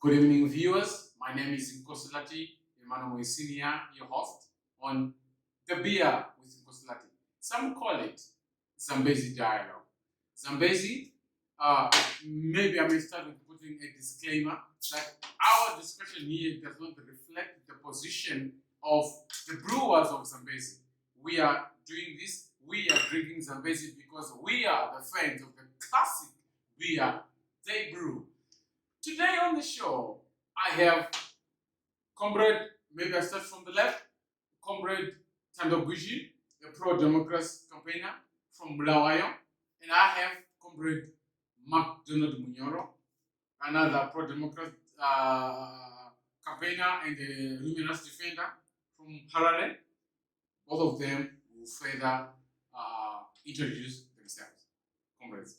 Good evening, viewers. My name is Nkosie, Emmanuel Senior, your host on The Beer with Nkosie. Some call it Zambezi Dialogue. Zambezi, maybe I may start with putting a disclaimer that our discussion here does not reflect the position of the brewers of Zambezi. We are doing this, we are drinking Zambezi because we are the fans of the classic beer they brew. Today on the show, I have Comrade, maybe I start from the left, Comrade Tando Buji, a pro-democracy campaigner from Bulawayo, and I have Comrade McDonald Munyoro, another pro-democracy campaigner and a human rights defender from Harare. Both of them will further introduce themselves. Comrades.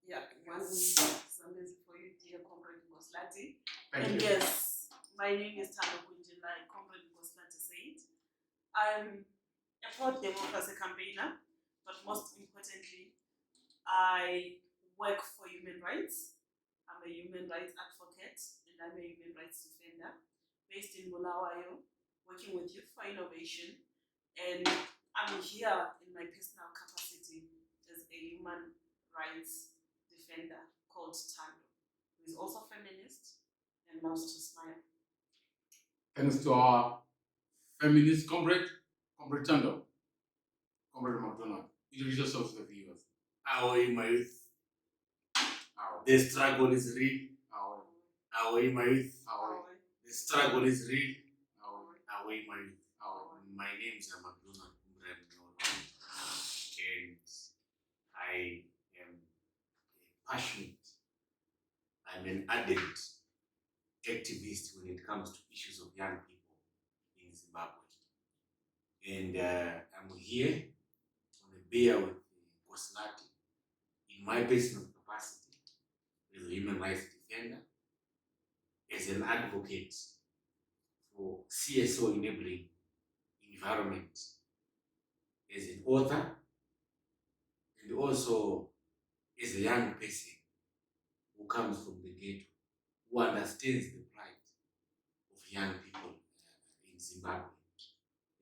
Yeah, one Sundays for you, dear Comrade Nkosie. Thank And you. yes, my name is Tando Buji, like Comrade Nkosie said. I'm a pro-democracy campaigner, but most importantly, I work for human rights. I'm a human rights advocate and I'm a human rights defender based in Bulawayo, working with Youth for Innovation. And I'm here in my personal capacity as a human rights defender called Tando, who is also feminist and loves to smile. Thanks to our feminist comrade Tando, Comrade McDonald. Introduce yourself to the viewers. How are you, my youth? How? The struggle is real. How? How are you, my youth? How? The struggle is real. How? How are you, my youth? How? My name is McDonald, and I am passionate. I'm an ardent activist when it comes to issues of young people in Zimbabwe. And I'm here on a beer with Nkosie in my personal capacity as a human rights defender, as an advocate for CSO enabling environment, as an author, and also as a young person who comes from the ghetto, who understands the plight of young people in Zimbabwe.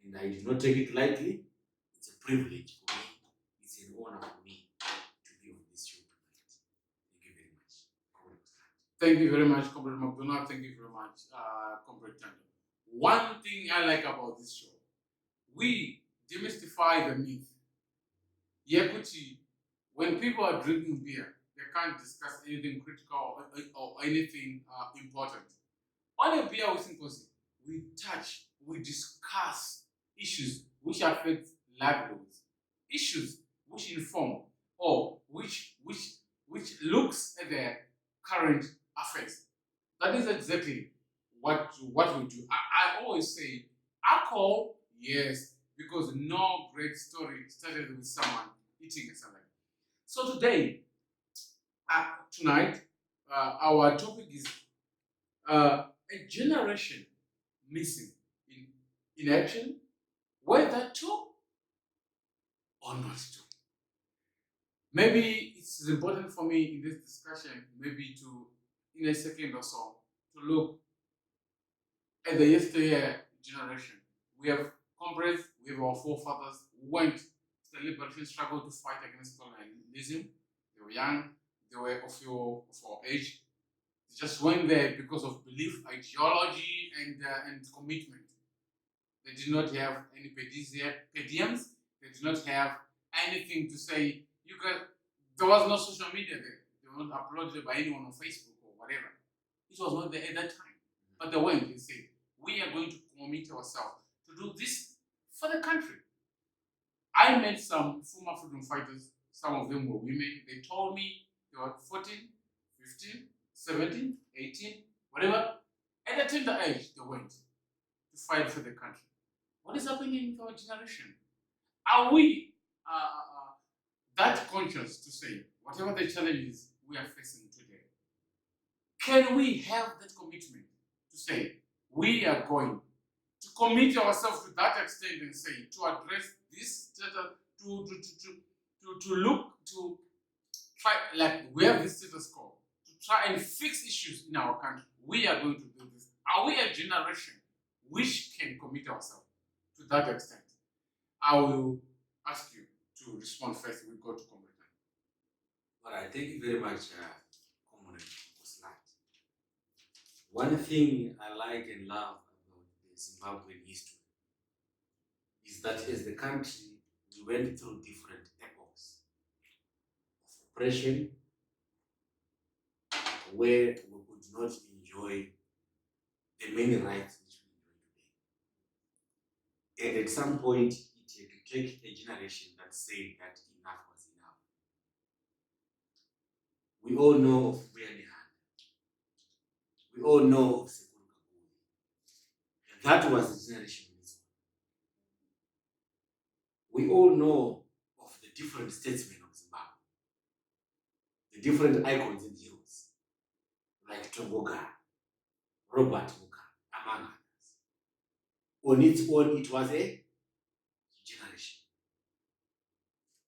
And I do not take it lightly. It's a privilege for me. It's an honor for me to be on this show tonight. Thank you very much. Thank you very much, Comrade McDonald. Thank you very much, Comrade Tando. One thing I like about this show, we demystify the myth. Yekuti, when people are drinking beer, they can't discuss anything critical or anything important. On a beer with Nkosie, we touch, we discuss issues which affect livelihoods, issues which inform or which looks at the current affairs. That is exactly what we do. I always say, alcohol, yes, because no great story started with someone eating a salad. So today, tonight, our topic is a generation missing in action, whether to or not to. Maybe it's important for me in this discussion, maybe to, in a second or so, to look at the yesteryear generation. We have comrades, we have our forefathers who went to the liberation struggle to fight against colonialism. They were young, they were of our age. They just went there because of belief, ideology, and commitment. They did not have any pediums. They did not have anything to say. There was no social media there. They were not uploaded by anyone on Facebook or whatever. It was not there at that time. But they went and said, we are going to commit ourselves to do this for the country. I met some former freedom fighters. Some of them were women. They told me they were 14, 15, 17, 18, whatever. At a tender age, they went to fight for the country. What is happening with our generation? Are we that conscious to say, whatever the challenges we are facing today, can we have that commitment to say, we are going to commit ourselves to that extent and say, to address this, to look, to try, like we have this status quo, to try and fix issues in our country, we are going to do this. Are we a generation which can commit ourselves to that extent? I will ask you to respond first. We go to Comrade. All right, thank you very much, Comrade Oslat. One thing I like and love about the Zimbabwean history is that as the country, we went through different epochs of oppression where we could not enjoy the many rights which we enjoy today. And at some point, it had to take a generation that said that enough was enough. We all know of Brian. We all know of Sekuru Kabuli. And that was the generation in its own. We all know of the different statesmen of Zimbabwe, the different icons and heroes, like Tongoga, Robert Mugabe, among others. On its own, it was a generation.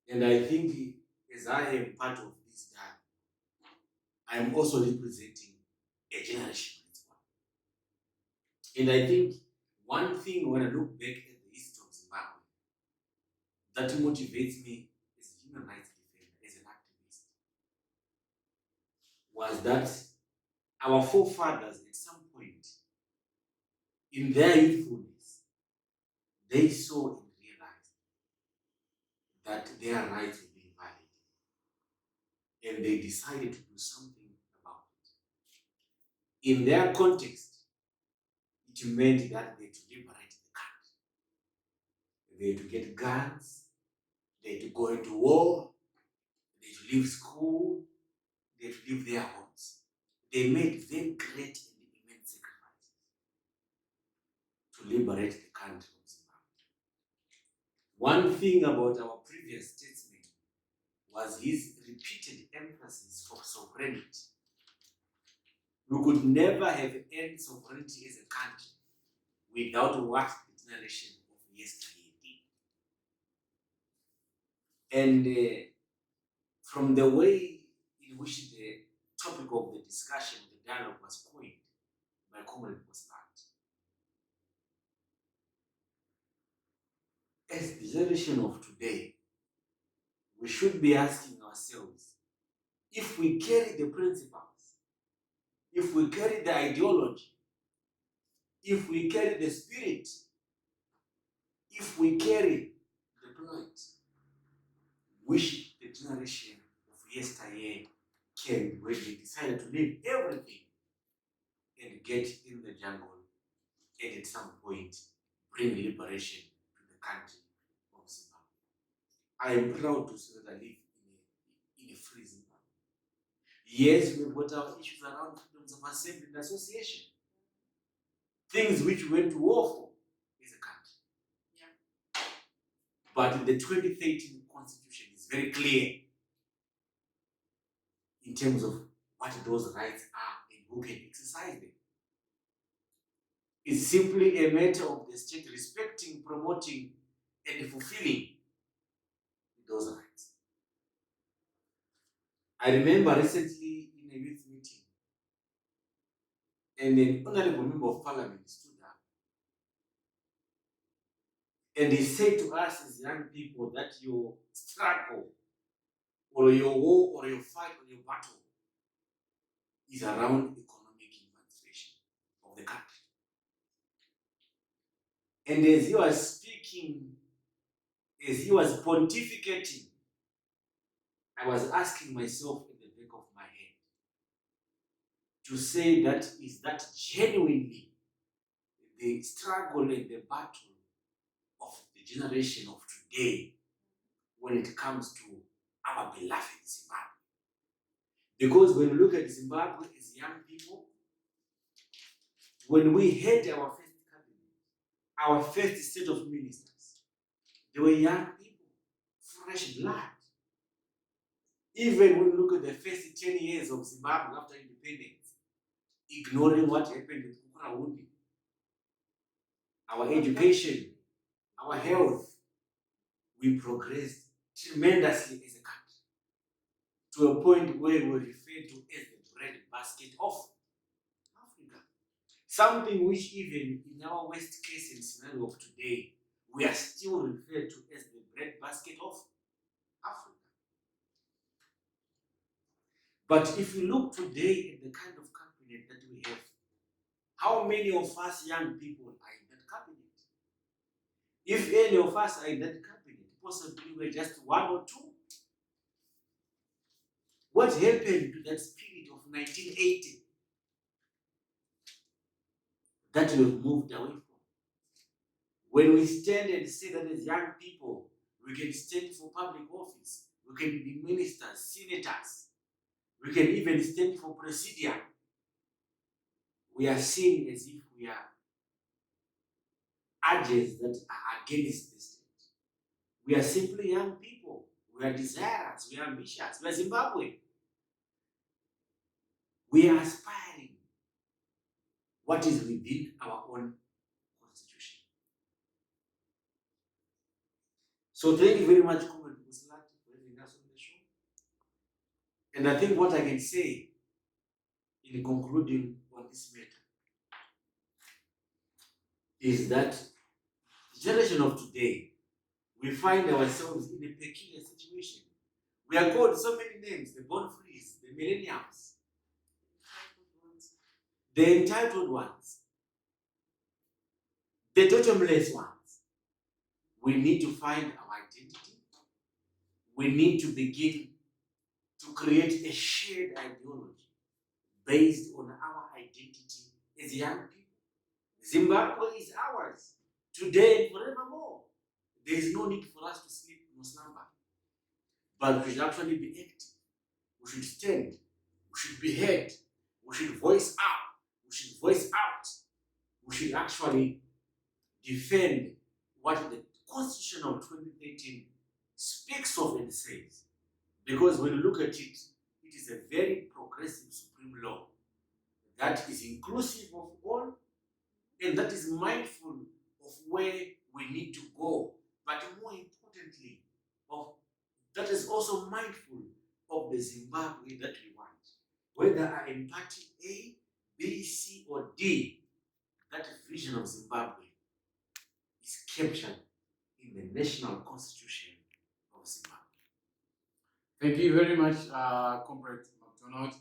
And I think as I am part of this dialogue, I am also representing a generation on its own. And I think one thing when I look back at the history of Zimbabwe that motivates me as a human rights defender, as an activist, was that our forefathers at some point in their youthfulness, they saw and realized that their rights were being violated. And they decided to do something about it. In their context, it meant that they had to liberate the country. They had to get guns, they had to go into war, they had to leave school, they had to leave their homes. They made very great and immense sacrifices to liberate the country of Zimbabwe. One thing about our previous statesman was his repeated emphasis of sovereignty. We could never have earned sovereignty as a country without what the generation of yesterday did. And from the way in which the topic of the discussion, the dialogue was coined by Comrade Oslat, as the generation of today, we should be asking ourselves if we carry the principles, if we carry the ideology, if we carry the spirit, if we carry the plight, which the generation of yesteryear carried when they decided to leave everything and get in the jungle and at some point bring liberation to the country of Zimbabwe. I am proud to say that I live in a free Zimbabwe. Yes, we've got our issues around freedoms of assembly and association. Things which we went to war for as a country. Yeah. But the 2013 constitution is very clear in terms of what those rights are and who can exercise them. It's simply a matter of the state respecting, promoting, and fulfilling those rights. I remember recently in a youth meeting, and an honorable member of parliament stood up and he said to us as young people that your struggle or your war or your fight or your battle is around economic emancipation of the country. And as he was speaking, as he was pontificating, I was asking myself at the back of my head to say that is that genuinely the struggle and the battle of the generation of today when it comes to our beloved Zimbabwe. Because when we look at Zimbabwe as young people, when we had our first cabinet, our first set of ministers, they were young people, fresh blood. Even when we look at the first 10 years of Zimbabwe after independence, ignoring what happened with Kukuraundi, our education, our health, we progressed tremendously as a country to a point where we refer to as the bread breadbasket of Africa. Something which even in our worst case and scenario of today, we are still referred to as the breadbasket of Africa. But if you look today at the kind of cabinet that we have, how many of us young people are in that cabinet? If any of us are in that cabinet, possibly we're just one or two. What happened to that spirit of 1980 that we've moved away from? When we stand and say that as young people, we can stand for public office, we can be ministers, senators, we can even stand for presidium, we are seen as if we are agents that are against the state. We are simply young people. We are desirous, we are ambitious, we are Zimbabwe. We are aspiring what is within our own constitution. So thank you very much, Comrade Muslat, for having us on the show. And I think what I can say in concluding on this matter is that the generation of today, we find ourselves in a peculiar situation. We are called so many names: the born frees, the millennials, the entitled ones, the totemless ones. We need to find our identity. We need to begin to create a shared ideology based on our identity as young people. Zimbabwe is ours, today and forevermore. There is no need for us to sleep nor slumber. But we should actually be active. We should stand. We should be heard. We should voice up. We should voice out. We should actually defend what the Constitution of 2013 speaks of and says. Because when you look at it, it is a very progressive supreme law that is inclusive of all and that is mindful of where we need to go, but more importantly, that is also mindful of the Zimbabwe that we want. Whether I am party A, B, C, or D, that vision of Zimbabwe is captured in the National Constitution of Zimbabwe. Thank you very much, Comrade McDonald.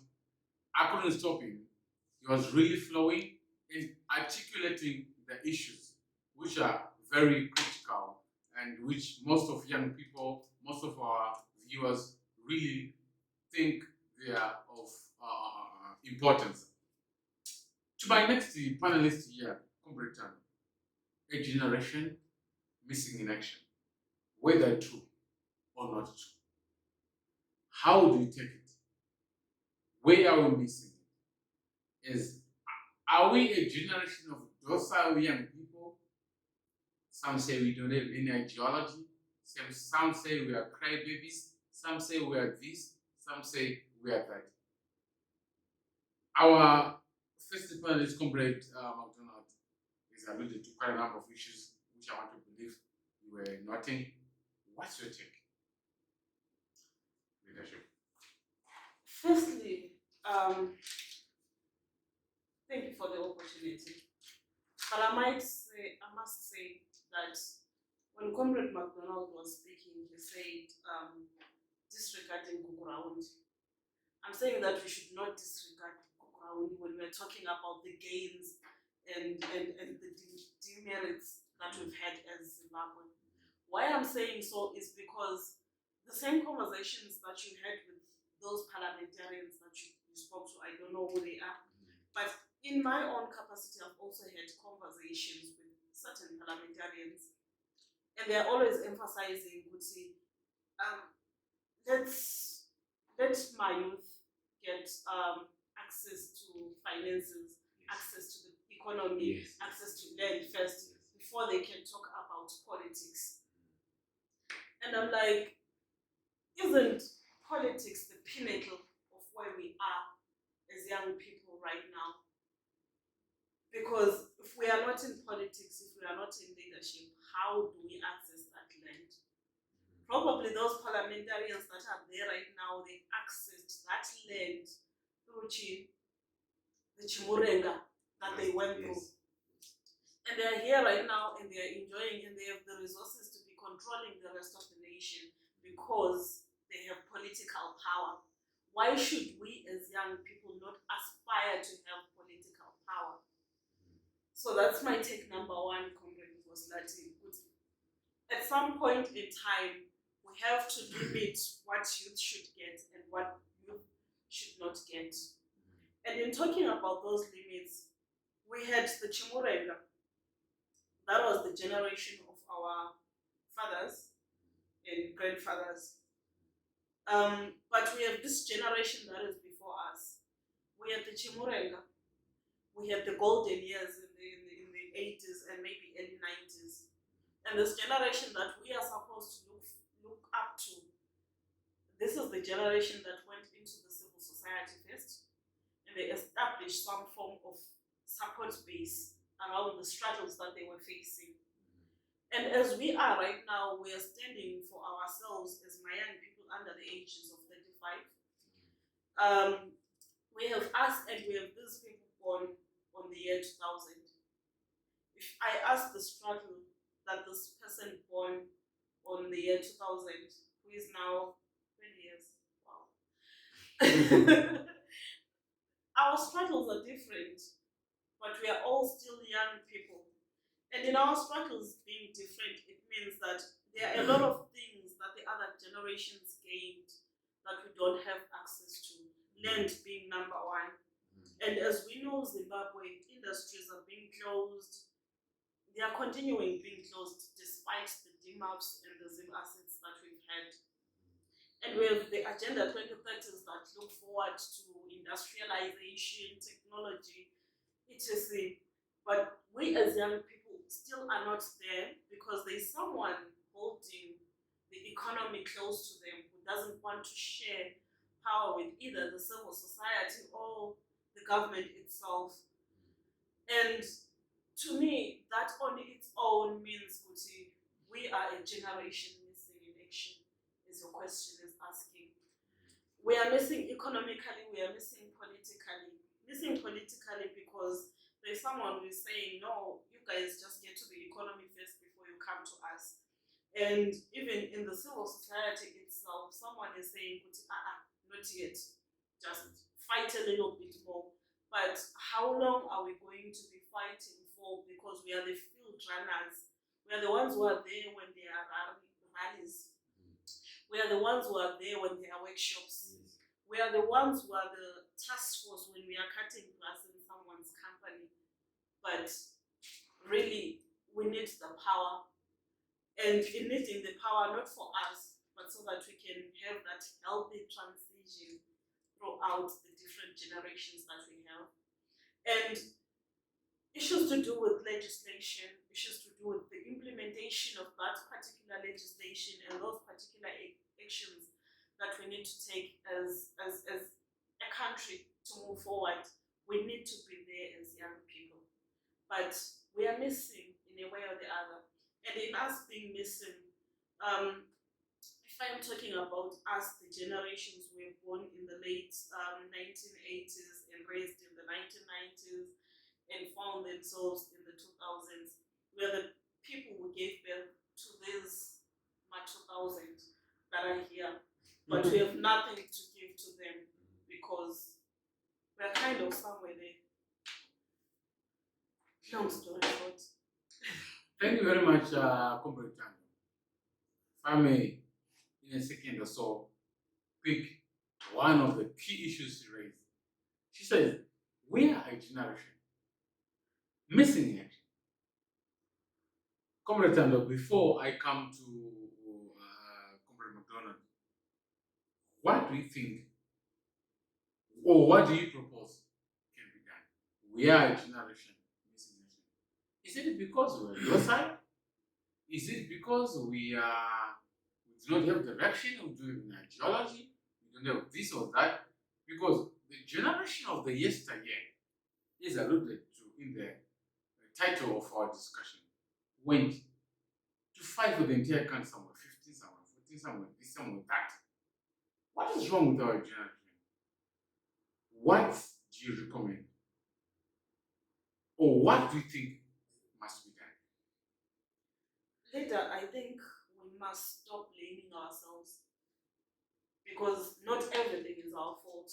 I couldn't stop him. He was really flowing and articulating the issues, which are very critical and which most of young people, most of our viewers really think they are of importance. To my next panelist here, Comrade Tan, a generation missing in action, whether true or not true. How do you take it? Where are we missing it? Are we a generation of docile young people? Some say we don't have any ideology. Some say we are crybabies. Some say we are this. Some say we are that. Our first panelist, Comrade McDonald, has alluded to quite a number of issues which I want to believe you were noting. What's your take? Leadership. Firstly, thank you for the opportunity. But I must say that when Comrade McDonald was speaking, he said disregarding Kukuraundi. I'm saying that we should not disregard Kukuraundi when we're talking about the gains and the demerits that we've had as Zimbabwe. Why I'm saying so is because the same conversations that you had with those parliamentarians that you spoke to, I don't know who they are, but in my own capacity, I've also had conversations with certain parliamentarians, and they're always emphasizing, let my youth get access to finances, access to the economy, access to land first, before they can talk about politics. And I'm like, isn't politics the pinnacle of where we are as young people right now? Because if we are not in politics, if we are not in leadership, how do we access that land? Probably those parliamentarians that are there right now, they accessed that land through the chimurenga that they went through. Yes. And they are here right now and they are enjoying and they have the resources to be controlling the rest of the nation because they have political power. Why should we as young people not aspire to have political power? So that's my take number one, Comrade Nkosie. At some point in time, we have to limit what youth should get and what youth should not get. And in talking about those limits, we had the Chimurenga. That was the generation of our fathers and grandfathers. But we have this generation that is before us. We have the Chimurenga. We have the golden years in the 80s and maybe early 90s. And this generation that we are supposed to look up to, this is the generation that went into the civil society first, and they established some form of support base around the struggles that they were facing. And as we are right now, we are standing for ourselves as young people under the ages of 35. We have us and we have these people born on the year 2000. If I ask the struggle that this person born on the year 2000, who is now 20 years, wow. Our struggles are different, but we are all still young people. And in our struggles being different, it means that there are a lot of things that the other generations gained that we don't have access to. Land being number one. And as we know, Zimbabwe industries are being closed. They are continuing being closed despite the DMAPs and the Zim assets that we've had. And we have the Agenda 2030s that look forward to industrialization, technology, etc. But we as young people still are not there because there's someone holding the economy close to them who doesn't want to share power with either the civil society or the government itself. And to me, that on its own means, Kuti, we are a generation missing in action, as your question is asking. We are missing economically, we are missing politically. Missing politically because there's someone who is saying, no, you guys just get to the economy first before you come to us. And even in the civil society itself, someone is saying, not yet, just fight a little bit more. But how long are we going to be fighting for? Because we are the field runners. We are the ones who are there when there are rallies. We are the ones who are there when there are workshops. We are the ones who are the task force when we are cutting grass in someone's company. But really, we need the power. And in needing the power, not for us, but so that we can have that healthy transition throughout the different generations that we have. And issues to do with legislation, issues to do with the implementation of that particular legislation and those particular actions that we need to take as a country to move forward. We need to be there as young people. But we are missing in a way or the other. And in us being missing, if I'm talking about us, the generations who were born in the late 1980s and raised in the 1990s and found themselves in the 2000s, we are the people who gave birth to these 2000s that are here. But we have nothing to give to them because we're kind of somewhere there. Long story short. Thank you very much, Comrade Tango. If I may, in a second or so, pick one of the key issues she raised. She says, we are a generation missing action. Comrade Tango, before I come to Comrade McDonald, what do you think, or what do you propose can be done? We are a generation missing action. Is it because we're on your side? Is it because we do not have direction, we don't have ideology, we don't have this or that? Because the generation of the yesteryear is alluded to in the title of our discussion, went to fight for the entire country, somewhere 15, somewhere 14, somewhere this, somewhere that. What is wrong with our generation? What do you recommend? Or what do you think must be done? Leader, I think we must stop blaming ourselves because not everything is our fault.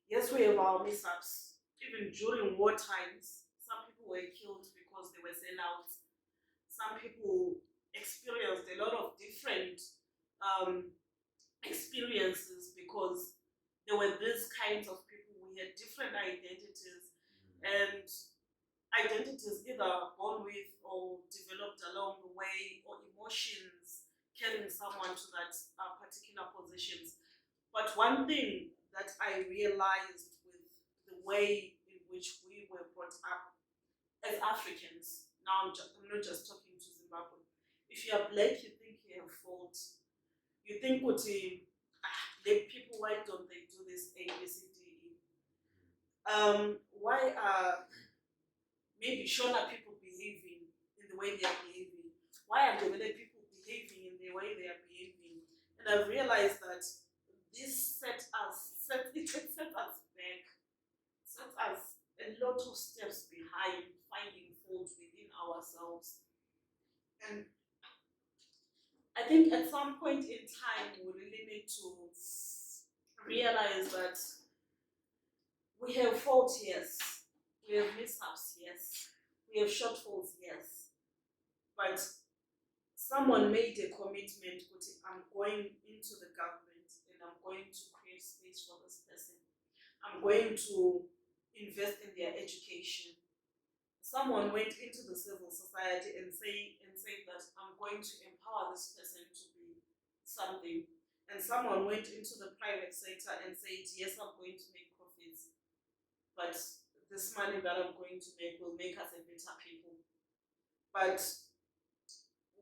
Yes, we have our mishaps. Even during war times, some people were killed because they were sellouts. Some people experienced a lot of different um, experiences because there were these kinds of people. We had different identities, and identities either born with or developed along the way, or emotions carrying someone to that particular positions. But one thing that I realized with the way in which we were brought up as Africans, now I'm not just talking to Zimbabwe. If you are black, you think you have fault. You think, black people, why don't they do this A, B, C, D, E? Why are maybe Shona people behaving in the way they are behaving? Why are the white people behaving in the way they are behaving? And I've realized that this it set us back, set us a lot of steps behind finding fault within ourselves. And I think at some point in time, we really need to realize that we have fault, yes. We have mishaps, yes. We have shortfalls, yes. But someone made a commitment, I'm going into the government and I'm going to create space for this person. I'm going to invest in their education. Someone went into the civil society and said that I'm going to empower this person to be something. And someone went into the private sector and said, yes, I'm going to make profits, but this money that I'm going to make will make us a better people. But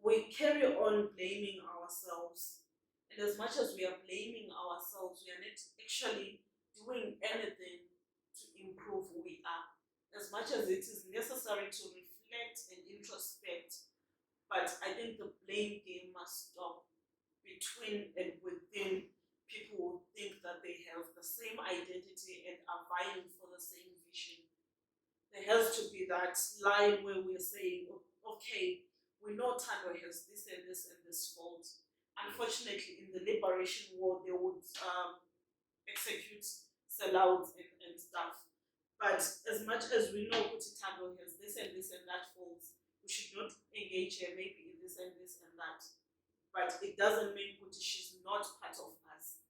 we carry on blaming ourselves. And as much as we are blaming ourselves, we are not actually doing anything to improve who we are. As much as it is necessary to reflect and introspect, but I think the blame game must stop between and within people who think that they have the same identity and are vying for the same vision. There has to be that line where we're saying, okay, we know Tando has this and this and this fault. Unfortunately, in the liberation war, they would execute sellouts and stuff. But as much as we know Kuti Tando has this and this and that fault, we should not engage her maybe in this and this and that. But it doesn't mean Kuti she's not part of us.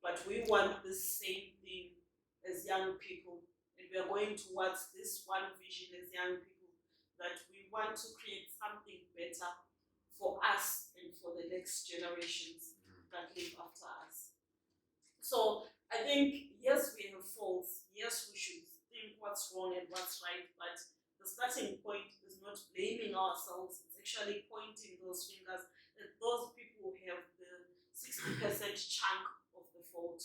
But we want the same thing as young people, and we are going towards this one vision as young people, that we want to create something better for us and for the next generations that live after us. So I think, yes, we have faults. Yes, we should think what's wrong and what's right, but the starting point is not blaming ourselves. It's actually pointing those fingers at those people who have the 60% chunk of the fault.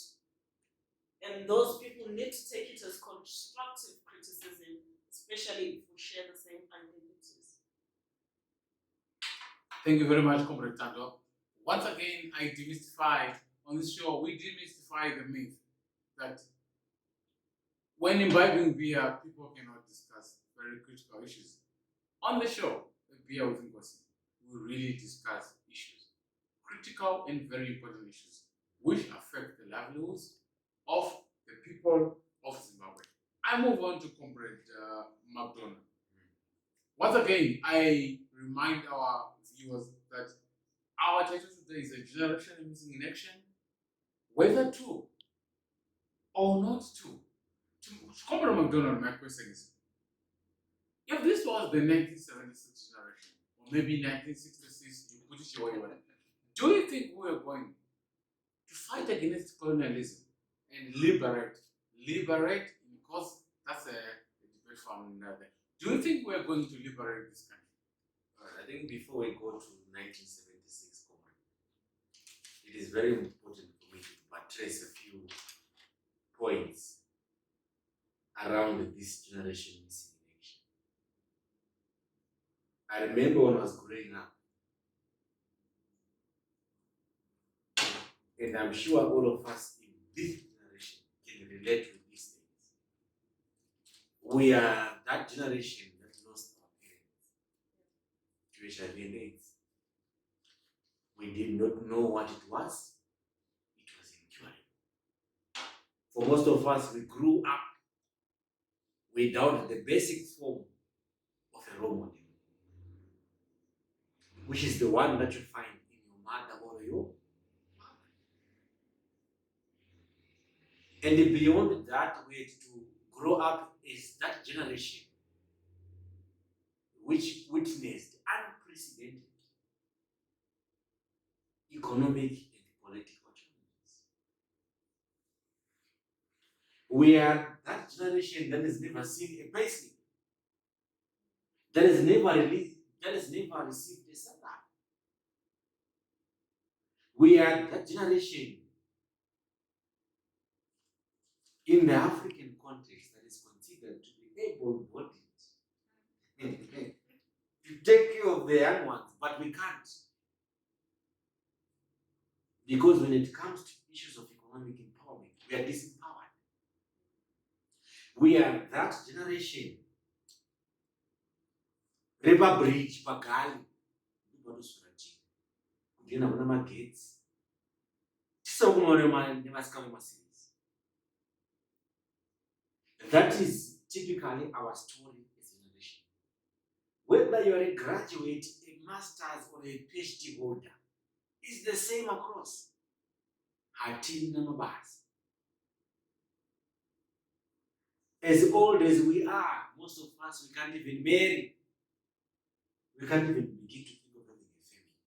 And those people need to take it as constructive criticism, especially if we share the same identities. Thank you very much, Comrade Tando. Once again, I demystify on this show, we demystify the myth that when imbibing beer, people cannot discuss very critical issues. On the show, the Beer with Nkosie, we really discuss issues, critical and very important issues, which affect the livelihoods of the people of Zimbabwe. I move on to Comrade McDonald. Once again, I remind our viewers that our title today is A Generation Missing in Action. Whether true or not true. To Comrade McDonald, my question is, if this was the 1976 generation, or maybe 1966, you put it your way, do you think we are going to fight against colonialism and liberate, because that's a debate for another. Do you think we are going to liberate this country? I think before we go to 1976, it is very important for me to buttress a few points around this generation missing in action. I remember when I was growing up, and I'm sure all of us in this generation can relate with these things. We are that generation that lost our parents to HIV and AIDS. We did not know what it was. It was incurable. For most of us, we grew up without the basic form of a role model, which is the one that you find in your mother or your father. And beyond that, we had to grow up as that generation which witnessed unprecedented economic and political challenges. We are that generation that has never seen a payslip, that has never received a salary. We are that generation in the African context that is considered to be able-bodied to take care of the young ones, but we can't. Because when it comes to issues of economic empowerment, we are disempowered. We are that generation. River Bridge, Pagali, that is typically our story as a generation. Whether you are a graduate, a master's, or a PhD holder, it's the same across. As old as we are, most of us, we can't even marry. We can't even begin to think of having a family.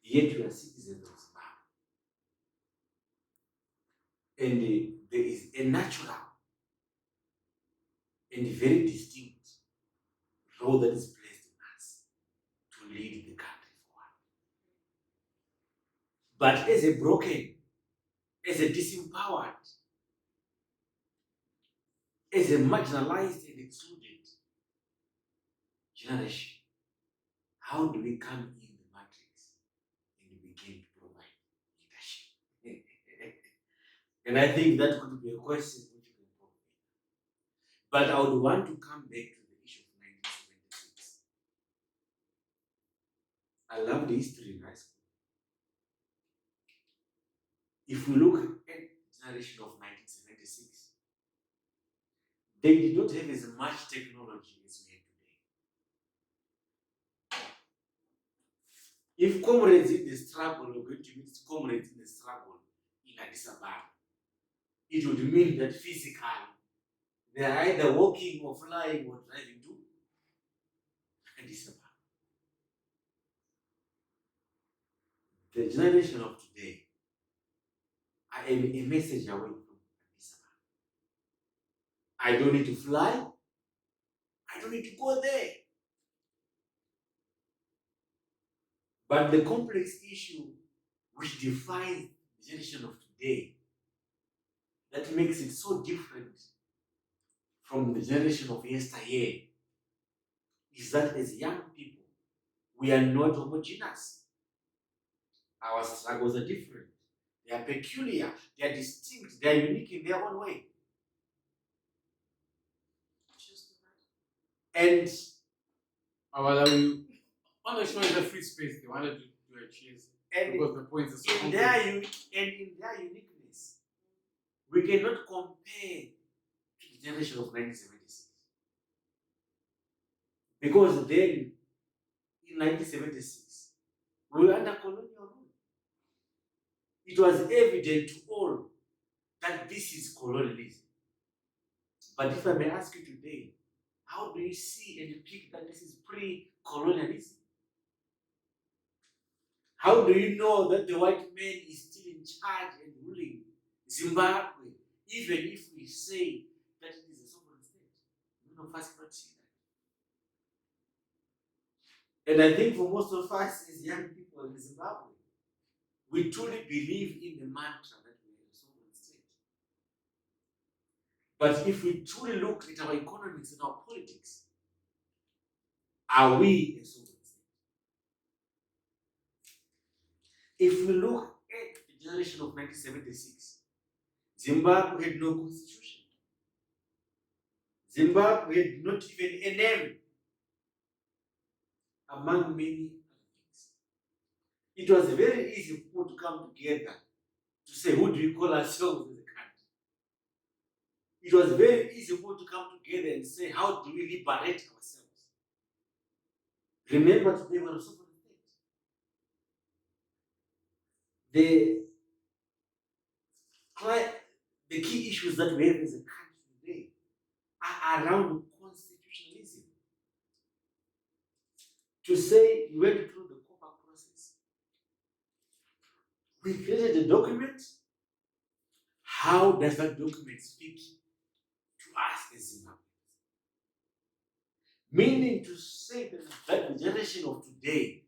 Yet we are citizens of Zimbabwe. And there is a natural and very distinct role that is placed in us to lead the country forward. But as a broken, as a disempowered, as a marginalized and excluded generation, how do we come in the matrix and begin to provide leadership? And I think that could be a question which you can provide. But I would want to come back to the issue of 1976. I love the history in high school. If we look at the generation of 1976, they did not have as much technology as we have today. If comrades in the struggle were going to meet comrades in the struggle in Addis Ababa, it would mean that physically they are either walking or flying or driving to Addis Ababa. The generation of today, I am a message away from Addis Ababa. I don't need to fly. I don't need to go there. But the complex issue which defines the generation of today, that makes it so different from the generation of yesteryear, is that as young people, we are not homogeneous. Our struggles are different. They are peculiar. They are distinct. They are unique in their own way. And on the show is a free space. They wanted to do a cheers because the points are so in their uniqueness, we cannot compare to the generation of 1976. Because then, in 1976, we were under colonial rule. It was evident to all that this is colonialism. But if I may ask you today, how do you see and pick that this is pre-colonialism? How do you know that the white man is still in charge and ruling Zimbabwe, even if we say that it is a sovereign state? None of us can see that. And I think for most of us as young people in Zimbabwe, we truly believe in the mantra that we are a sovereign state. But if we truly look at our economics and our politics, are we a sovereign state? If we look at the generation of 1976, Zimbabwe had no constitution. Zimbabwe had not even a name, among many other things. It was very easy for people to come together to say, who do we call ourselves as a country? It was very easy for people to come together and say, how do we liberate ourselves? Remember, today we are a sovereign state. The key issues that we have as a country today are around constitutionalism. To say we went through the COPA process, we created a document. How does that document speak to us as Zimbabweans? Meaning to say that the generation of today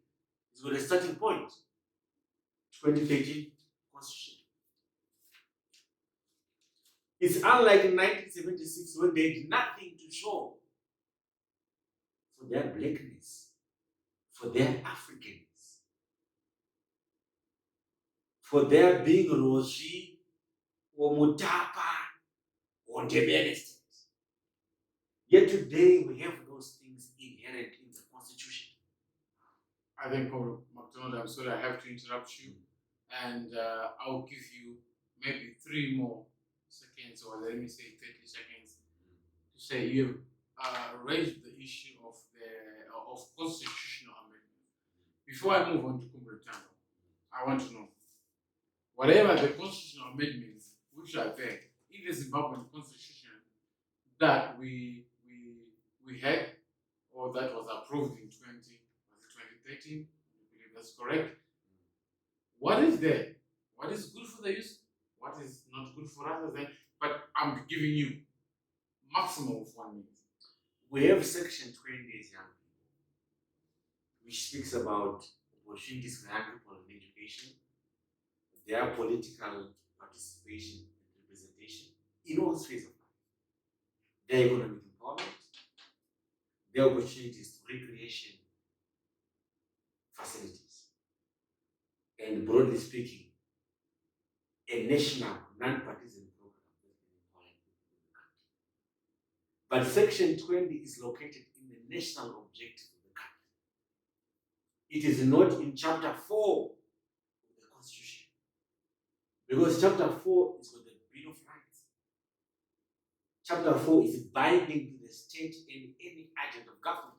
is with a starting point, 2013 Constitution. It's unlike in 1976 when they did nothing to show for their blackness, for their Africanness, for their being Roshi or Mutapa or Ndebele states. Yet today we have those things inherent in the Constitution. I think, McDonald, I'm sorry, I have to interrupt you, and I'll give you maybe 3 more seconds, or let me say 30 seconds, to say you have raised the issue of constitutional amendment. Before I move on to Kumbretano, I want to know whatever the constitutional amendments which are there in the Zimbabwean constitution that we had, or that was approved in 2013, I believe that's correct. What is there? What is good for the youth? What is not good for others? But I'm giving you maximum of 1 minute. We have Section 20 as young people, which speaks about opportunities for young people in education, their political participation and representation in all spheres of life, their economic empowerment, their opportunities to recreation facilities, and broadly speaking, a national non-partisan program that can empower people in the country. But Section 20 is located in the national objective of the country. It is not in Chapter 4 of the Constitution, because Chapter 4 is with the Bill of Rights. Chapter 4 is binding to the state and any agent of government.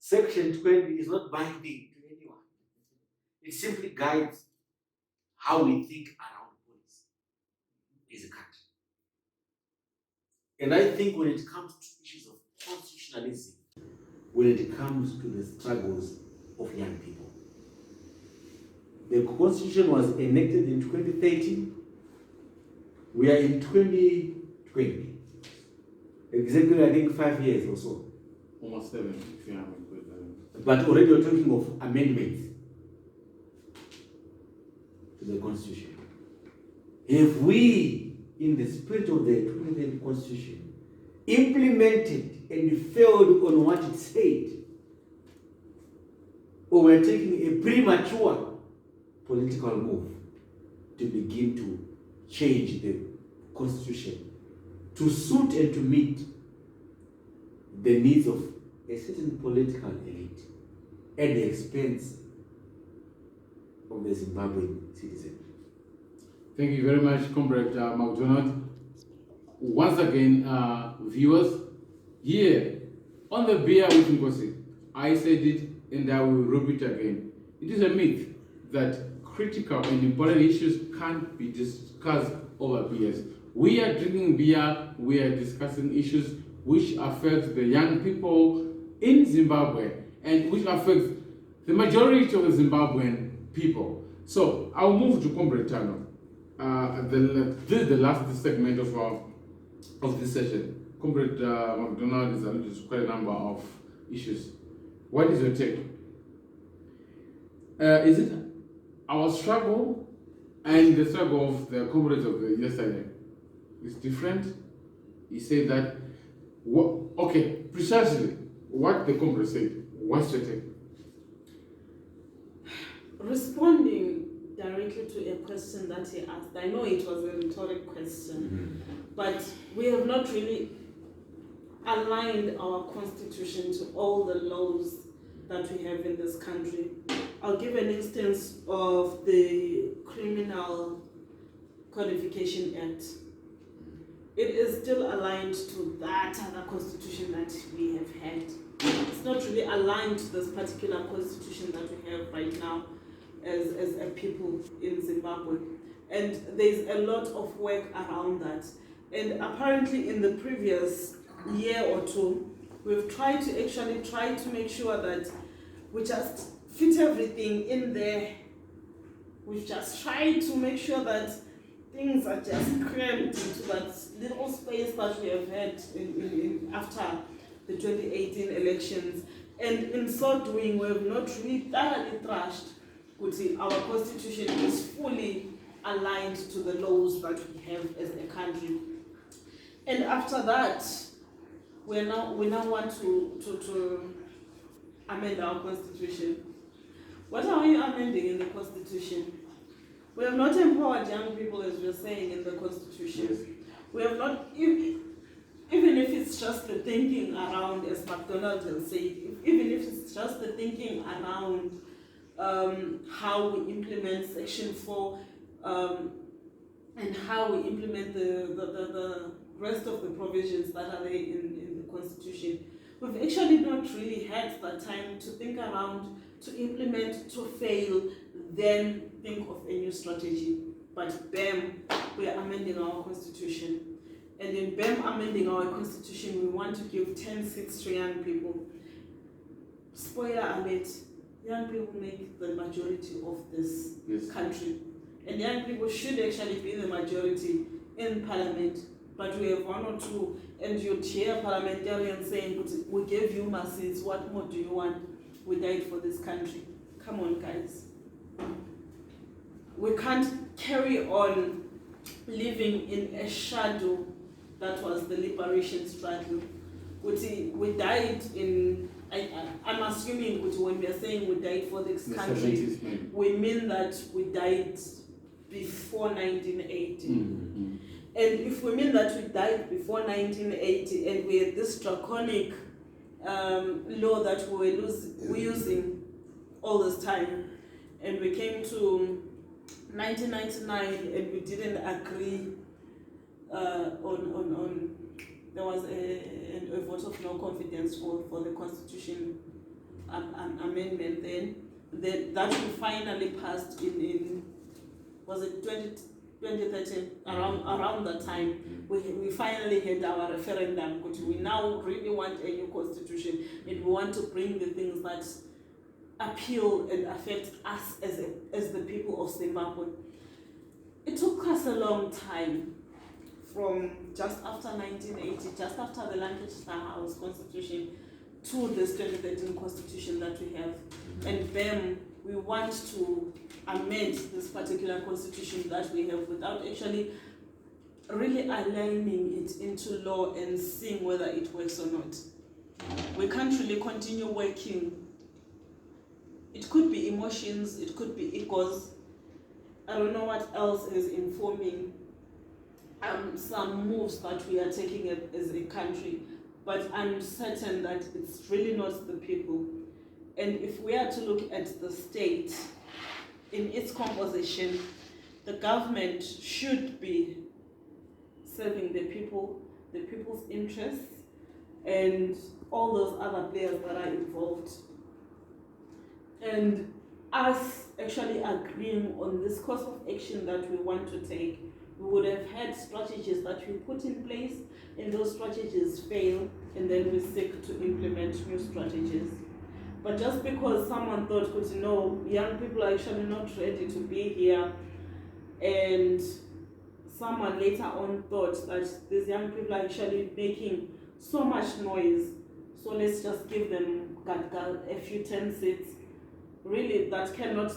Section 20 is not binding to anyone. It simply guides how we think around policy as a country. And I think when it comes to issues of constitutionalism, when it comes to the struggles of young people, the Constitution was enacted in 2013. We are in 2020. Exactly, I think 5 years or so. Almost 7, if you haven't put that in. But already we're talking of amendments to the Constitution. If we, in the spirit of the 2010 Constitution, implemented and failed on what it said, or we're taking a premature political move to begin to change the Constitution to suit and to meet the needs of a certain political elite at the expense of the Zimbabwean citizen. Thank you very much, Comrade McDonald. Once again, viewers, here on the Beer with Nkosie, I said it and I will repeat again. It is a myth that critical and important issues can't be discussed over beers. We are drinking beer, we are discussing issues which affect the young people in Zimbabwe and which affects the majority of the Zimbabwean people. So I'll move to Comrade Tano. This is the last segment of this session. Comrade McDonald is alluded to quite a number of issues. What is your take? Is it our struggle and the struggle of the comrades of the yesterday is different? He said that, okay, precisely what the comrade said. What's your take? Responding directly to a question that he asked. I know it was a rhetoric question, but we have not really aligned our constitution to all the laws that we have in this country. I'll give an instance of the Criminal Codification Act. It is still aligned to that other constitution that we have had. It's not really aligned to this particular constitution that we have right now as a people in Zimbabwe. And there's a lot of work around that. And apparently in the previous year or two, we've tried to make sure that we just fit everything in there. We've just tried to make sure that things are just crammed into that little space that we have had in after the 2018 elections. And in so doing, we have not really thoroughly thrashed. Our constitution is fully aligned to the laws that we have as a country. And after that, we now want to amend our constitution. What are we amending in the constitution? We have not empowered young people, as we are saying in the constitution. Yes. We have not, even if it's just the thinking around, as McDonald has said, even if it's just the thinking around how we implement Section 4 and how we implement the rest of the provisions that are there in the Constitution. We've actually not really had the time to think around, to implement, to fail, then think of a new strategy. But BAM, we are amending our Constitution. And in BAM amending our Constitution, we want to give 10 seats to young people. Spoiler alert, young people make the majority of this country. And young people should actually be the majority in Parliament. But we have one or two, and you'd hear parliamentarians saying, we gave you my seats, what more do you want? We died for this country. Come on, guys. We can't carry on living in a shadow that was the liberation struggle. We died in, I'm assuming when we are saying we died for this country, we mean that we died before 1980. Mm-hmm. And if we mean that we died before 1980 and we had this draconic law that we were using all this time, and we came to 1999 and we didn't agree on there was a vote of no confidence for the Constitution amendment then that we finally passed in was it 2013, around that time, we finally had our referendum, because we now really want a new constitution and we want to bring the things that appeal and affect us as the people of Zimbabwe. It took us a long time from just after 1980, just after the Lancaster House Constitution, to this 2013 Constitution that we have. And then we want to amend this particular constitution that we have without actually really aligning it into law and seeing whether it works or not. We can't really continue working. It could be emotions, it could be egos. I don't know what else is informing some moves that we are taking as a country, but I'm certain that it's really not the people. And if we are to look at the state in its composition, the government should be serving the people, the people's interests, and all those other players that are involved. And us actually agreeing on this course of action that we want to take, we would have had strategies that we put in place, and those strategies fail, and then we seek to implement new strategies. But just because someone thought, no, young people are actually not ready to be here, and someone later on thought that these young people are actually making so much noise, so let's just give them a few 10 seats. Really, that cannot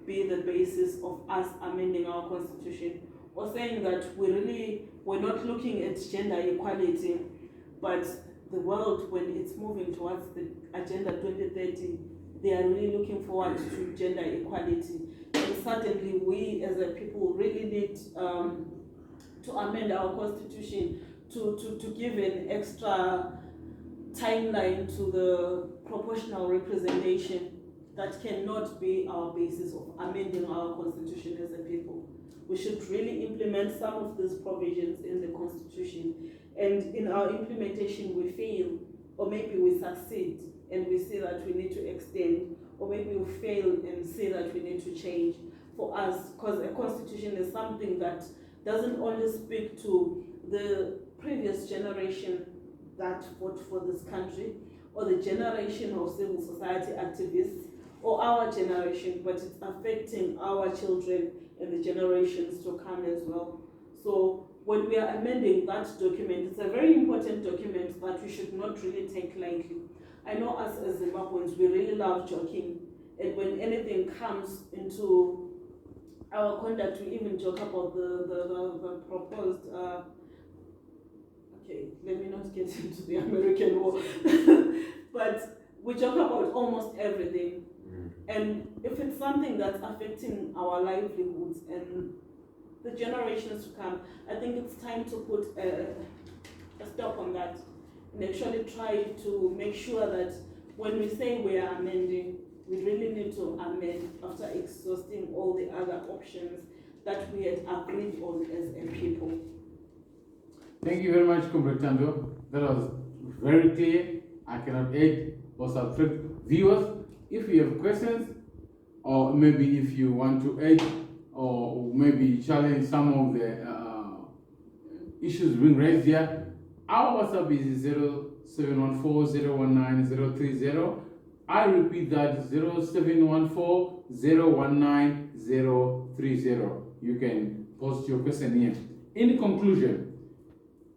be the basis of us amending our constitution, or saying that we're not looking at gender equality, but the world, when it's moving towards the Agenda 2030, they are really looking forward to gender equality. And certainly we as a people really need to amend our constitution to give an extra timeline to the proportional representation. That cannot be our basis of amending our constitution as a people. We should really implement some of these provisions in the constitution, and in our implementation we fail, or maybe we succeed and we see that we need to extend, or maybe we fail and see that we need to change. For us, because a constitution is something that doesn't only speak to the previous generation that fought for this country, or the generation of civil society activists, or our generation, but it's affecting our children and the generations to come as well. So when we are amending that document, it's a very important document that we should not really take lightly. I know us as Zimbabweans, we really love joking, and when anything comes into our conduct, we even joke about the proposed, okay, let me not get into the American war, but we joke about almost everything. And if it's something that's affecting our livelihoods and the generations to come, I think it's time to put a stop on that and actually try to make sure that when we say we are amending, we really need to amend after exhausting all the other options that we had agreed on as a people. Thank you very much, Comrade Tando. That was very clear. I cannot add or subtract. Viewers, if you have questions, or maybe if you want to add or maybe challenge some of the issues being raised here, our WhatsApp is 0714-019-030. I repeat that, 0714-019-030. You can post your question here. In conclusion,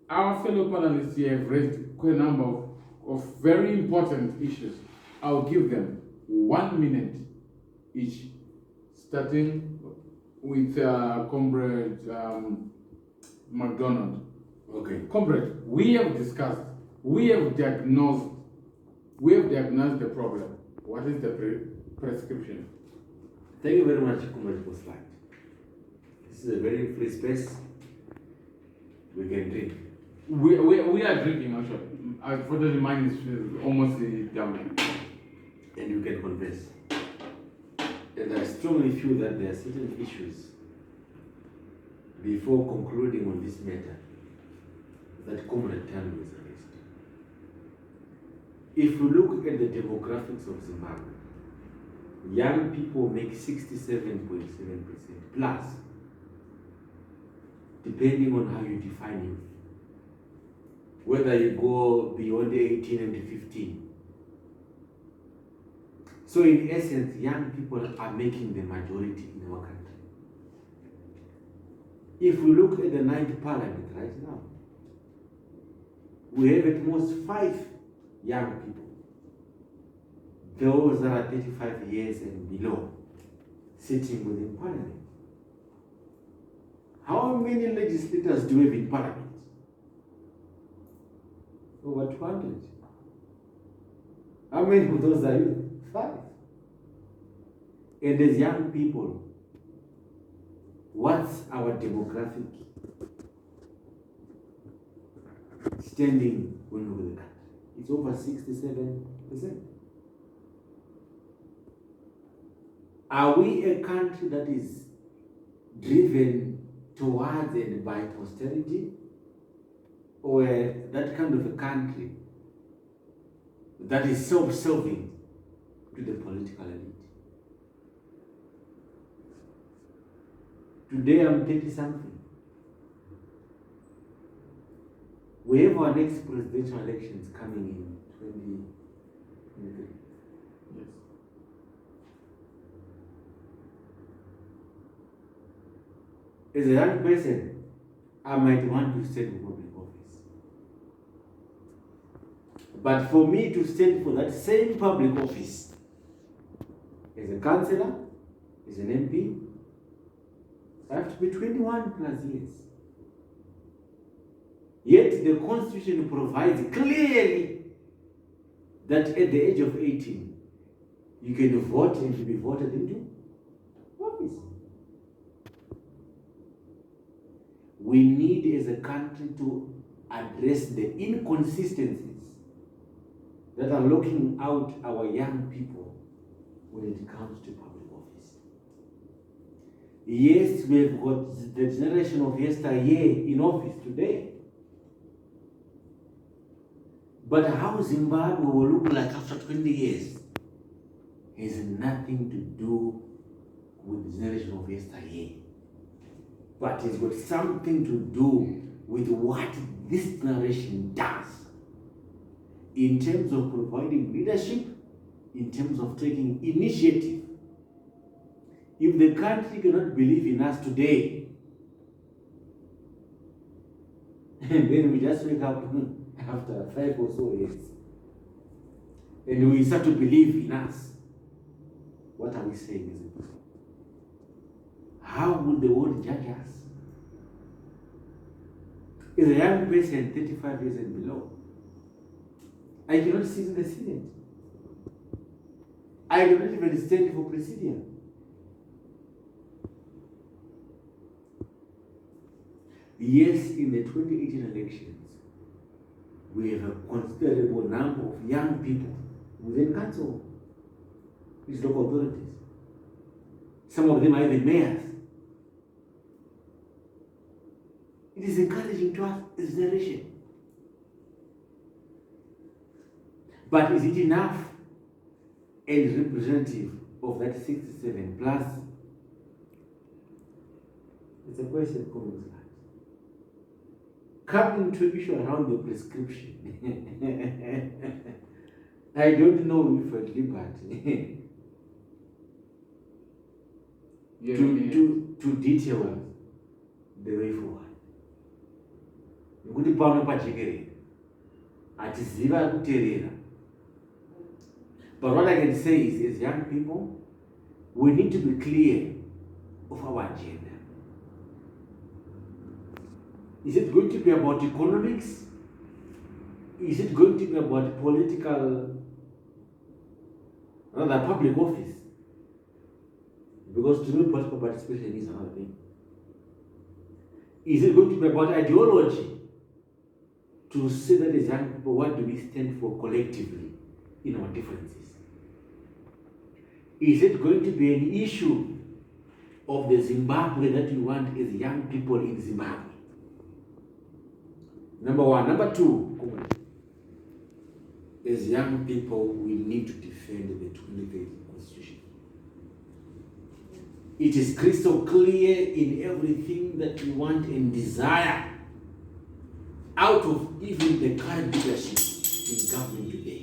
our fellow panelists here have raised quite a number of very important issues. I'll give them 1 minute each, starting with Comrade McDonald. Okay. Comrade, we have discussed, we have diagnosed the problem. What is the prescription? Thank you very much, Comrade Postlight. This is a very free space. We can drink. We are drinking actually. Unfortunately, mine is almost down. And you can confess. And I strongly feel that there are certain issues before concluding on this matter that Comrade Tando is raised. If we look at the demographics of Zimbabwe, young people make 67.7% plus, depending on how you define youth. Whether you go beyond 18 and 15. So in essence, young people are making the majority in our country. If we look at the 9th Parliament right now, we have at most 5 young people. Those that are 35 years and below, sitting within Parliament. How many legislators do we have in Parliament? Over 200. How many of those are you? 5. And as young people, what's our demographic standing when we look at the country? It's over 67%. Are we a country that is driven towards and by posterity? Or that kind of a country that is self-serving to the political elite? Today I'm 30-something. We have our next presidential elections coming in 2023. Yes. As a young person, I might want to stand for public office. But for me to stand for that same public office, as a councillor, as an MP, I have to be 21 plus years. Yet the Constitution provides clearly that at the age of 18, you can vote and to be voted into office. we need as a country to address the inconsistencies that are locking out our young people when it comes to public office. Yes, we've got the generation of yesteryear in office today. But how Zimbabwe will look like after 20 years has nothing to do with the generation of yesteryear. But it's got something to do with what this generation does in terms of providing leadership, in terms of taking initiative. If the country cannot believe in us today, and then we just wake up after 5 or so years, and we start to believe in us, what are we saying? Is it? How will the world judge us? As a young person, 35 years and below, I cannot sit in the Senate. I cannot even stand for presidium. Yes, in the 2018 elections, we have a considerable number of young people within council, these local authorities. Some of them are even mayors. It is encouraging to us as a generation. But is it enough and representative of that 67 plus? It's a question coming to life. Coming to issue around the prescription. I don't know if at liberty to detail the way forward. Nekuti pano pajekerera atiziva kuterera. But what I can say is, as young people, we need to be clear of our agenda. Is it going to be about economics? Is it going to be about political, rather public office? Because to me, political participation is another thing. Is it going to be about ideology? To say that as young people, what do we stand for collectively in our differences? Is it going to be an issue of the Zimbabwe that we want as young people in Zimbabwe? Number one. Number two, as young people, we need to defend the 2013 Constitution. It is crystal clear in everything that we want and desire out of even the current leadership in government today.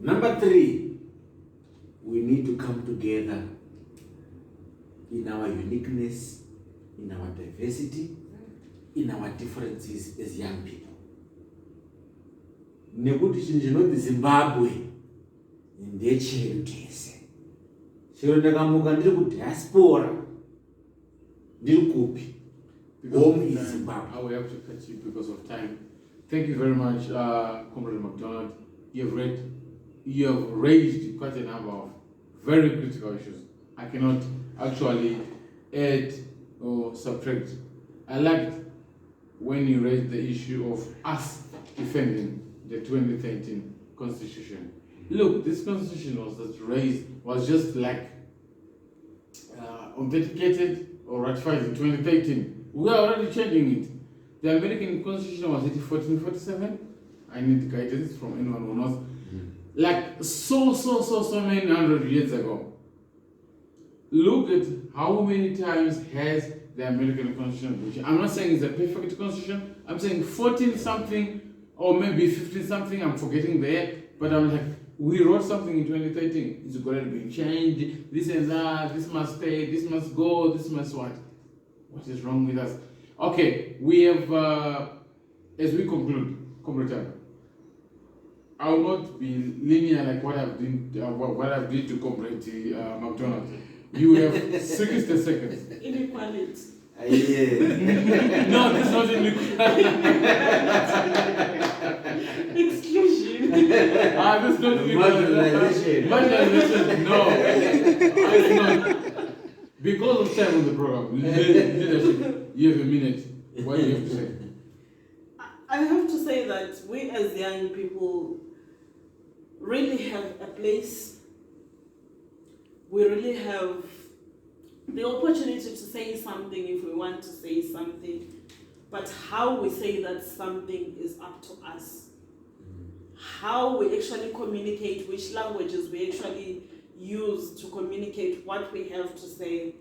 Number three, we need to come together in our uniqueness, in our diversity, in our differences as young people. Nekuti chinhu chinonzi Zimbabwe ndechedu tese. Chero ndakamuka ndiri kudiaspora ndiri kupi. Home is Zimbabwe. I will have to cut you because of time. Thank you very much, Comrade McDonald. You have raised quite a number of very critical issues. I cannot actually add or subtract. I liked when you raised the issue of us defending the 2013 Constitution. Look, this Constitution was just like authenticated or ratified in 2013. We are already changing it. The American Constitution was 1447. I need guidance from anyone who knows. Like so many hundred years ago. Look at how many times has the American Constitution, which I'm not saying is a perfect constitution, I'm saying 14 something or maybe 15 something, I'm forgetting there, but I'm like, we wrote something in 2013, it's going to be changed, this and that, this must stay, this must go, this must what? What is wrong with us? Okay, we have, as we conclude, I will not be linear like what I've done to Comrade McDonald. You have 60 seconds. Inequality. Yeah. No, this is not inequality. Exclusion. This is not inequality. Marginalization. Marginalization. No, it's not. Because of time on the program, leadership, you have a minute. What do you have to say? I have to say that we as young people really have a place. We really have the opportunity to say something if we want to say something. But how we say that something is up to us. How we actually communicate, which languages we actually use to communicate what we have to say,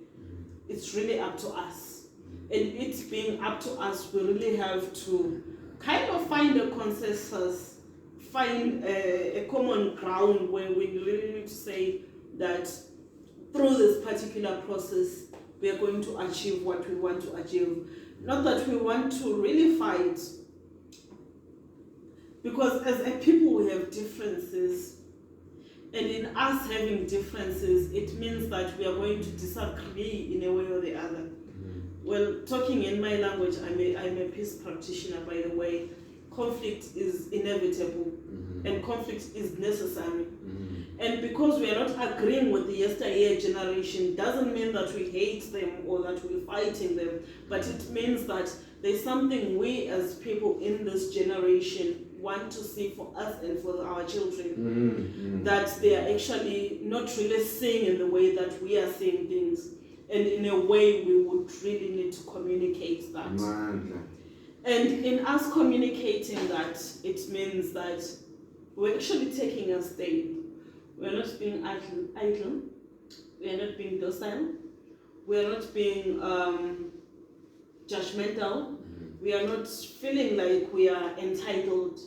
it's really up to us. And it's being up to us, we really have to kind of find a consensus, find a common ground where we really need to say that through this particular process, we are going to achieve what we want to achieve. Not that we want to really fight, because as a people we have differences, and in us having differences, it means that we are going to disagree in a way or the other. Well, talking in my language, I'm a peace practitioner, by the way. Conflict is inevitable, and conflict is necessary. And because we are not agreeing with the yesteryear generation, doesn't mean that we hate them or that we're fighting them, but it means that there's something we as people in this generation want to see for us and for our children, that they are actually not really seeing in the way that we are seeing things. And in a way, we would really need to communicate that. And in us communicating that, it means that we're actually taking a stand. We're not being idle. We are not being docile. We are not being judgmental. We are not feeling like we are entitled.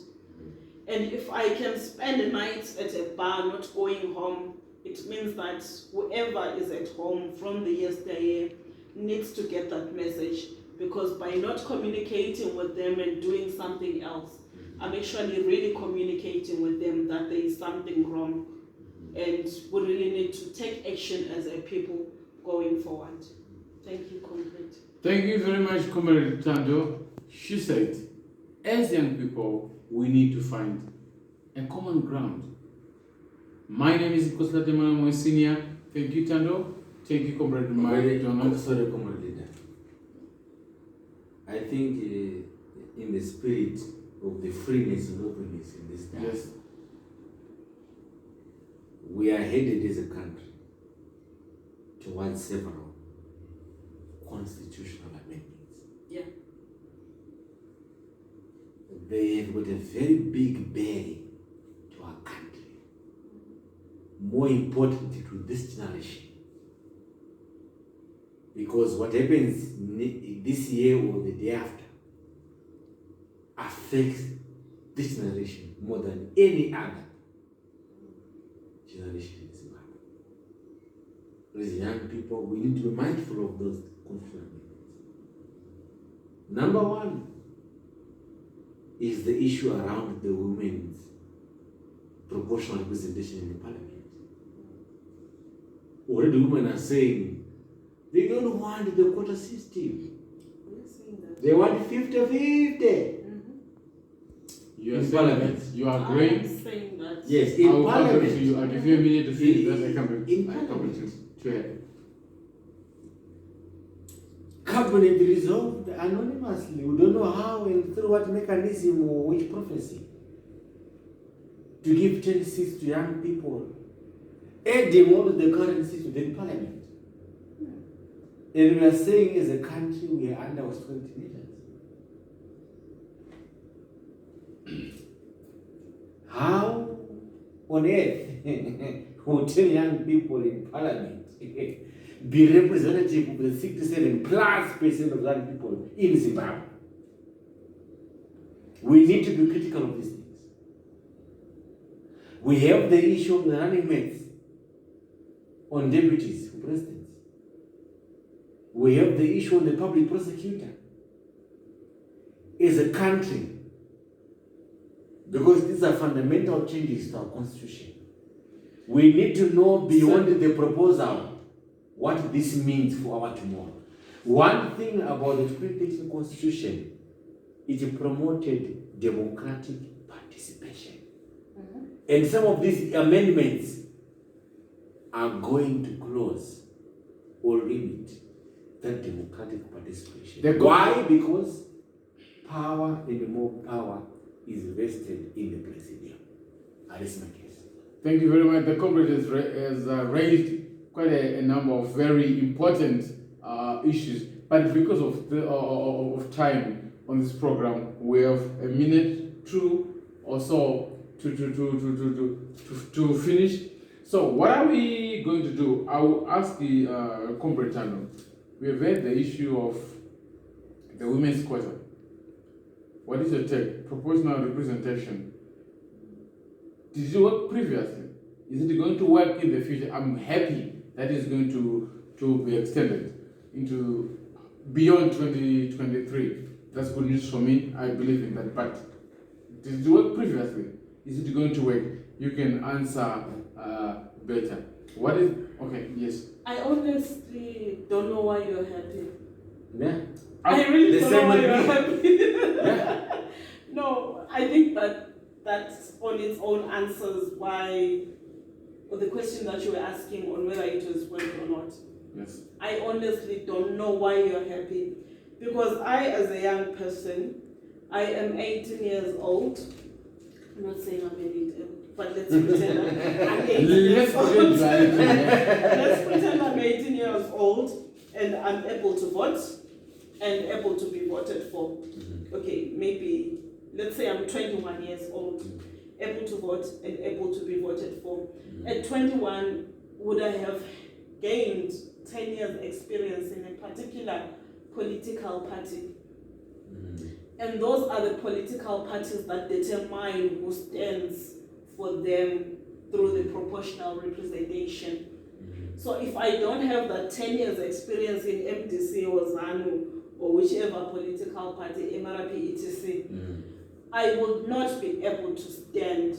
And if I can spend a night at a bar not going home, it means that whoever is at home from the yesteryear needs to get that message, because by not communicating with them and doing something else, I'm actually really communicating with them that there is something wrong, and we really need to take action as a people going forward. Thank you, Comrade. Thank you very much, Comrade Tando. She said, as young people, we need to find a common ground. My name is Nkosie Senior. Thank you, Tando. Thank you, Comrade Donald. Sorry, comrade leader. I think in the spirit of the freeness and openness in this time, Yes. we are headed as a country towards several constitutional amendments. Yeah. They have got a very big bearing to our country. More importantly to this generation. Because what happens this year or the day after affects this generation more than any other generation in Zimbabwe. As young people, we need to be mindful of those constitutional amendments. Number one is the issue around the women's proportional representation in the parliament. Already women are saying they don't want the quota system. We're saying that. They want 50-50. You are In saying Parliament. that you are I'm agreeing. saying that. Yes, I in will come to parliament. you. I'll give you a minute to finish. Then I come In to Parliament. it. Cabinet resolved anonymously. We don't know how and through what mechanism or which prophecy to give 10 seats to young people, adding all the current seats within parliament. And we are saying as a country we are under austerity measures. How on earth will 10 young people in parliament be representative of the 67+% of young people in Zimbabwe? We need to be critical of these things. We have the issue of the running mates on deputies for presidents. We have the issue on the public prosecutor. As a country, because these are fundamental changes to our constitution, we need to know beyond the proposal what this means for our tomorrow. One thing about the 2013 constitution, it promoted democratic participation. And some of these amendments are going to close or limit that democratic participation. The Why? Because power and more power is vested in the presidium. That is my case. Thank you very much. The comrade has raised quite a number of very important issues, but because of time on this program, we have a minute, two or so to finish. So what are we going to do? I will ask the comrade Tando. We have had the issue of the women's quota. What is your take? Proportional representation. Did it work previously? Is it going to work in the future? I'm happy that it's going to be extended into beyond 2023. That's good news for me. I believe in that. But did it work previously? Is it going to work? You can answer better. What is okay? Yes. I honestly don't know why you're happy. Yeah. I really The don't same know why with you're me. happy. No, I think that's on its own answers why, or the question that you were asking on whether it was work or not. Yes. I honestly don't know why you're happy. Because I, as a young person, I am 18 years old. I'm not saying I'm an but let's pretend I'm 18 years old. Let's pretend I'm 18 years old and I'm able to vote and able to be voted for. Okay, maybe, let's say I'm 21 years old, able to vote and able to be voted for. At 21, would I have gained 10 years experience in a particular political party? And those are the political parties that determine who stands for them through the proportional representation. So if I don't have that 10 years experience in MDC or ZANU or whichever political party, MRP, etc., I would not be able to stand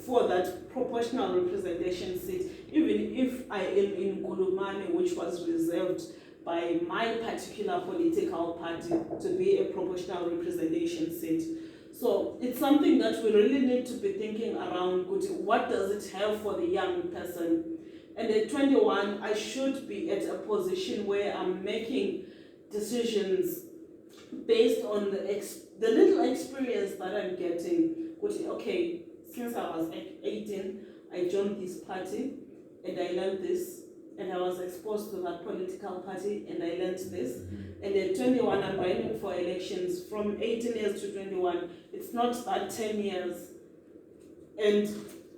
for that proportional representation seat, even if I am in Gulumane, which was reserved by my particular political party to be a proportional representation seat. So it's something that we really need to be thinking around. What does it have for the young person? And at 21, I should be at a position where I'm making decisions based on the little experience that I'm getting. Okay, since I was 18, I joined this party and I learned this, and I was exposed to that political party and I learned this. And at 21, I'm running for elections. From 18 years to 21, it's not that 10 years. And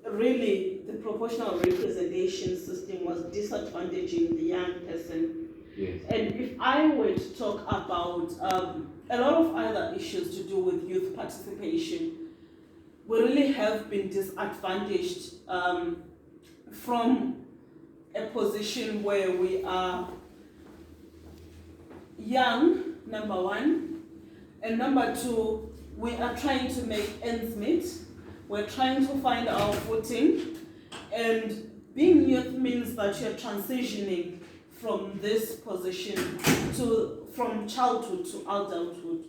really, the proportional representation system was disadvantaging the young person. Yes. And if I were to talk about a lot of other issues to do with youth participation, we really have been disadvantaged from a position where we are young, number one, and number two, we are trying to make ends meet. We're trying to find our footing, and being youth means that you're transitioning from this position from childhood to adulthood.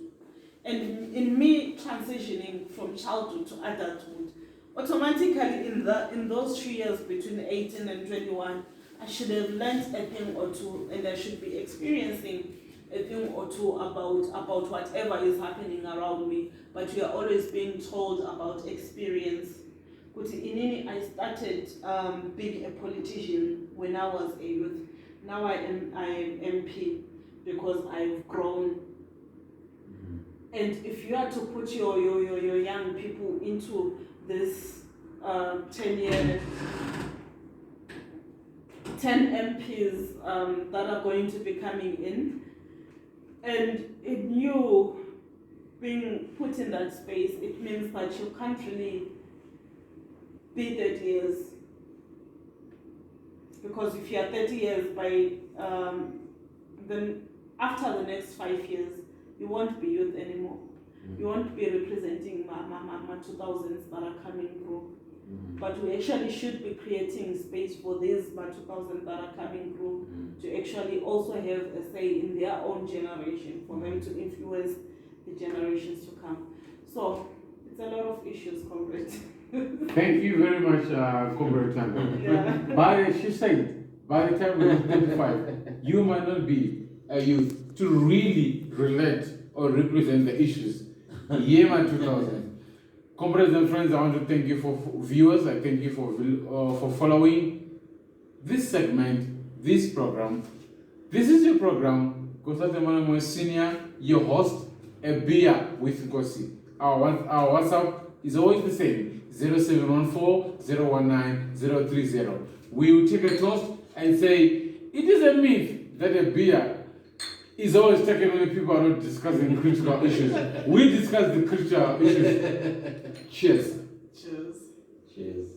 And in me transitioning from childhood to adulthood, automatically in those 3 years between 18 and 21, I should have learned a thing or two, and I should be experiencing a thing or two about whatever is happening around me. But we are always being told about experience. I started being a politician when I was a youth. Now I am MP because I've grown. And if you are to put your young people into this 10 MPs that are going to be coming in, and in you being put in that space, it means that you can't really be 30 years. Because if you are 30 years, then after the next 5 years, you won't be youth anymore. You won't be representing my 2000s that are coming through. But we actually should be creating space for these 2000s that are coming through to actually also have a say in their own generation, for them to influence the generations to come. So it's a lot of issues, comrade. Thank you very much, Comrade Tando. Yeah. But she said By the time you're 35, you might not be a youth to really relate or represent the issues. Yema 2000. Comrades and friends, I want to thank you for viewers. I thank you for following this segment, this program. This is your program, Kosate Manamo Senior, your host, A Beer with Nkosie. Our WhatsApp is always the same, 0714-019-030. We will take a toast and say, it is a myth that a beer is always taken when people are not discussing critical issues. We discuss the critical issues. Cheers. Cheers. Cheers.